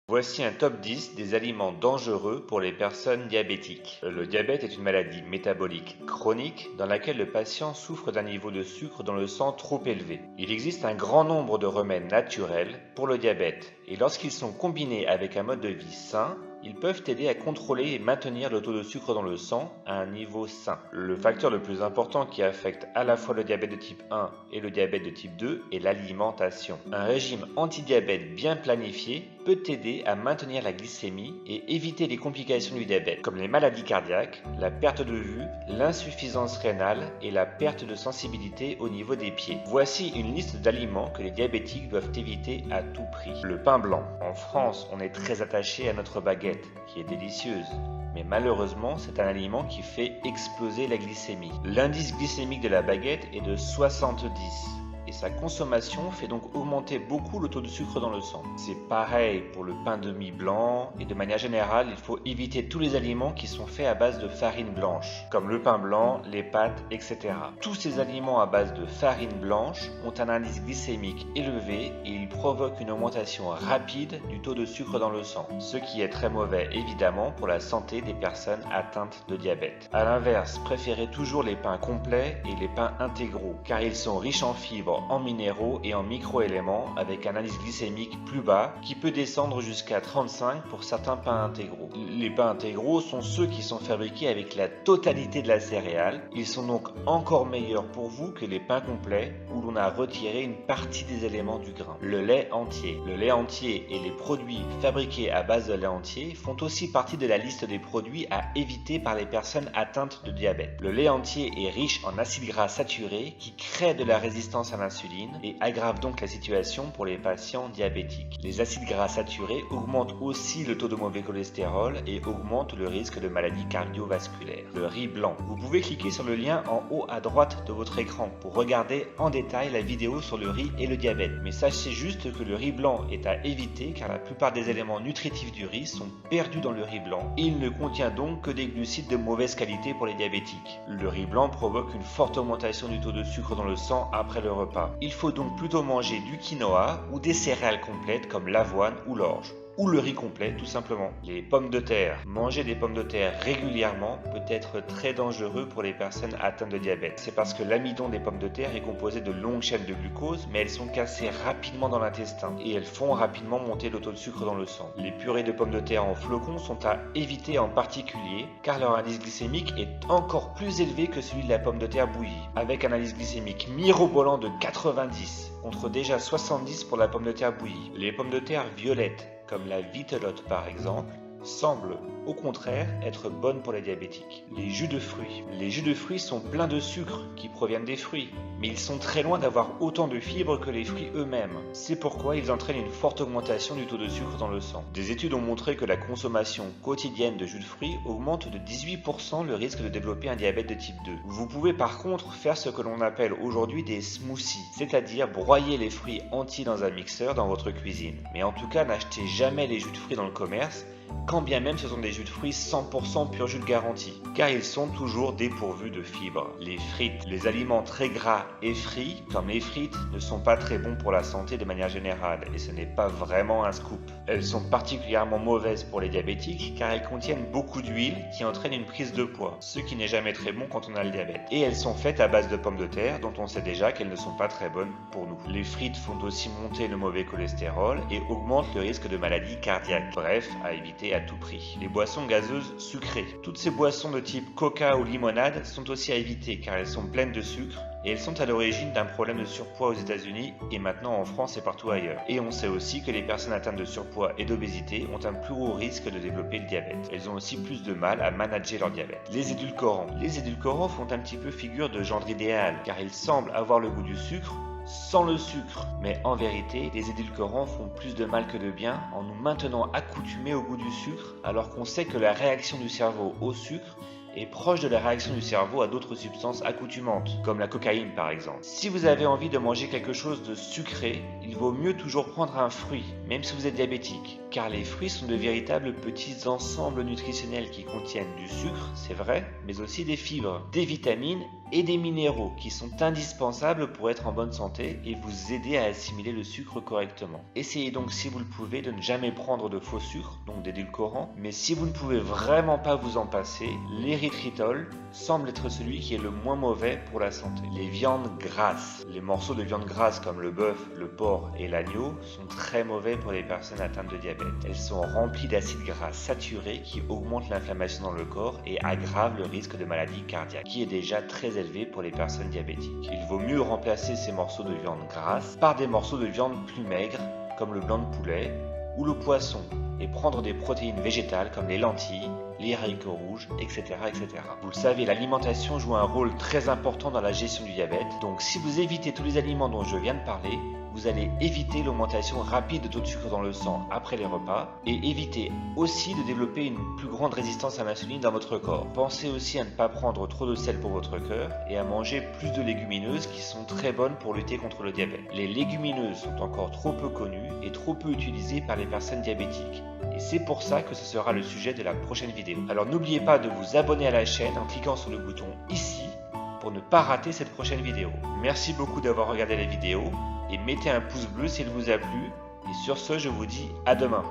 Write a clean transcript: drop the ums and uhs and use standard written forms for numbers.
Voici un top 10 des aliments dangereux pour les personnes diabétiques. Le diabète est une maladie métabolique chronique dans laquelle le patient souffre d'un niveau de sucre dans le sang trop élevé. Il existe un grand nombre de remèdes naturels pour le diabète et lorsqu'ils sont combinés avec un mode de vie sain, ils peuvent aider à contrôler et maintenir le taux de sucre dans le sang à un niveau sain. Le facteur le plus important qui affecte à la fois le diabète de type 1 et le diabète de type 2 est l'alimentation. Un régime anti-diabète bien planifié peut aider à maintenir la glycémie et éviter les complications du diabète, comme les maladies cardiaques, la perte de vue, l'insuffisance rénale et la perte de sensibilité au niveau des pieds. Voici une liste d'aliments que les diabétiques doivent éviter à tout prix. Le pain blanc. En France, on est très attaché à notre baguette, qui est délicieuse. Mais malheureusement, c'est un aliment qui fait exploser la glycémie. L'indice glycémique de la baguette est de 70. Et sa consommation fait donc augmenter beaucoup le taux de sucre dans le sang. C'est pareil pour le pain de mie blanc et de manière générale, il faut éviter tous les aliments qui sont faits à base de farine blanche, comme le pain blanc, les pâtes, etc. Tous ces aliments à base de farine blanche ont un indice glycémique élevé et ils provoquent une augmentation rapide du taux de sucre dans le sang, ce qui est très mauvais évidemment pour la santé des personnes atteintes de diabète. A l'inverse, préférez toujours les pains complets et les pains intégraux, car ils sont riches en fibres, en minéraux et en microéléments avec un indice glycémique plus bas qui peut descendre jusqu'à 35 pour certains pains intégraux. Les pains intégraux sont ceux qui sont fabriqués avec la totalité de la céréale. Ils sont donc encore meilleurs pour vous que les pains complets où l'on a retiré une partie des éléments du grain. Le lait entier. Le lait entier et les produits fabriqués à base de lait entier font aussi partie de la liste des produits à éviter par les personnes atteintes de diabète. Le lait entier est riche en acides gras saturés qui créent de la résistance à l'insuline et aggrave donc la situation pour les patients diabétiques. Les acides gras saturés augmentent aussi le taux de mauvais cholestérol et augmentent le risque de maladies cardiovasculaires. Le riz blanc. Vous pouvez cliquer sur le lien en haut à droite de votre écran pour regarder en détail la vidéo sur le riz et le diabète. Mais sachez juste que le riz blanc est à éviter car la plupart des éléments nutritifs du riz sont perdus dans le riz blanc et il ne contient donc que des glucides de mauvaise qualité pour les diabétiques. Le riz blanc provoque une forte augmentation du taux de sucre dans le sang après le repas. Il faut donc plutôt manger du quinoa ou des céréales complètes comme l'avoine ou l'orge. Ou le riz complet tout simplement. Les pommes de terre. Manger des pommes de terre régulièrement peut être très dangereux pour les personnes atteintes de diabète. C'est parce que l'amidon des pommes de terre est composé de longues chaînes de glucose, mais elles sont cassées rapidement dans l'intestin et elles font rapidement monter le taux de sucre dans le sang. Les purées de pommes de terre en flocons sont à éviter en particulier car leur indice glycémique est encore plus élevé que celui de la pomme de terre bouillie, avec un indice glycémique mirobolant de 90 contre déjà 70 pour la pomme de terre bouillie. Les pommes de terre violettes, comme la vitelotte par exemple, semblent au contraire être bonnes pour les diabétiques. Les jus de fruits. Les jus de fruits sont pleins de sucre qui proviennent des fruits, mais ils sont très loin d'avoir autant de fibres que les fruits eux-mêmes. C'est pourquoi ils entraînent une forte augmentation du taux de sucre dans le sang. Des études ont montré que la consommation quotidienne de jus de fruits augmente de 18% le risque de développer un diabète de type 2. Vous pouvez par contre faire ce que l'on appelle aujourd'hui des smoothies, c'est-à-dire broyer les fruits entiers dans un mixeur dans votre cuisine. Mais en tout cas, n'achetez jamais les jus de fruits dans le commerce, quand bien même ce sont des jus de fruits 100% pur jus garanti, car ils sont toujours dépourvus de fibres. Les frites, les aliments très gras et frits, comme les frites, ne sont pas très bons pour la santé de manière générale, et ce n'est pas vraiment un scoop. Elles sont particulièrement mauvaises pour les diabétiques, car elles contiennent beaucoup d'huile qui entraîne une prise de poids, ce qui n'est jamais très bon quand on a le diabète. Et elles sont faites à base de pommes de terre, dont on sait déjà qu'elles ne sont pas très bonnes pour nous. Les frites font aussi monter le mauvais cholestérol et augmentent le risque de maladies cardiaques. Bref, à éviter à tout prix. Les boissons gazeuses sucrées. Toutes ces boissons de type coca ou limonade sont aussi à éviter car elles sont pleines de sucre et elles sont à l'origine d'un problème de surpoids aux États-Unis et maintenant en France et partout ailleurs. Et on sait aussi que les personnes atteintes de surpoids et d'obésité ont un plus haut risque de développer le diabète. Elles ont aussi plus de mal à manager leur diabète. Les édulcorants. Les édulcorants font un petit peu figure de gendre idéal car ils semblent avoir le goût du sucre sans le sucre. Mais en vérité, les édulcorants font plus de mal que de bien en nous maintenant accoutumés au goût du sucre alors qu'on sait que la réaction du cerveau au sucre est proche de la réaction du cerveau à d'autres substances accoutumantes, comme la cocaïne par exemple. Si vous avez envie de manger quelque chose de sucré, il vaut mieux toujours prendre un fruit, même si vous êtes diabétique. car les fruits sont de véritables petits ensembles nutritionnels qui contiennent du sucre, c'est vrai, mais aussi des fibres, des vitamines et des minéraux qui sont indispensables pour être en bonne santé et vous aider à assimiler le sucre correctement. Essayez donc si vous le pouvez de ne jamais prendre de faux sucre, donc d'édulcorants, mais si vous ne pouvez vraiment pas vous en passer, l'érythritol semble être celui qui est le moins mauvais pour la santé. Les viandes grasses. Les morceaux de viande grasse comme le bœuf, le porc et l'agneau sont très mauvais pour les personnes atteintes de diabète. Elles sont remplies d'acides gras saturés qui augmentent l'inflammation dans le corps et aggravent le risque de maladie cardiaque, qui est déjà très élevé pour les personnes diabétiques. Il vaut mieux remplacer ces morceaux de viande grasse par des morceaux de viande plus maigres comme le blanc de poulet ou le poisson et prendre des protéines végétales comme les lentilles, les haricots rouges, etc., etc. Vous le savez, l'alimentation joue un rôle très important dans la gestion du diabète, donc si vous évitez tous les aliments dont je viens de parler, vous allez éviter l'augmentation rapide de taux de sucre dans le sang après les repas et éviter aussi de développer une plus grande résistance à l'insuline dans votre corps. Pensez aussi à ne pas prendre trop de sel pour votre cœur et à manger plus de légumineuses qui sont très bonnes pour lutter contre le diabète. Les légumineuses sont encore trop peu connues et trop peu utilisées par les personnes diabétiques. Et c'est pour ça que ce sera le sujet de la prochaine vidéo. Alors n'oubliez pas de vous abonner à la chaîne en cliquant sur le bouton ici pour ne pas rater cette prochaine vidéo. Merci beaucoup d'avoir regardé la vidéo et mettez un pouce bleu s'il vous a plu. Et sur ce, je vous dis à demain.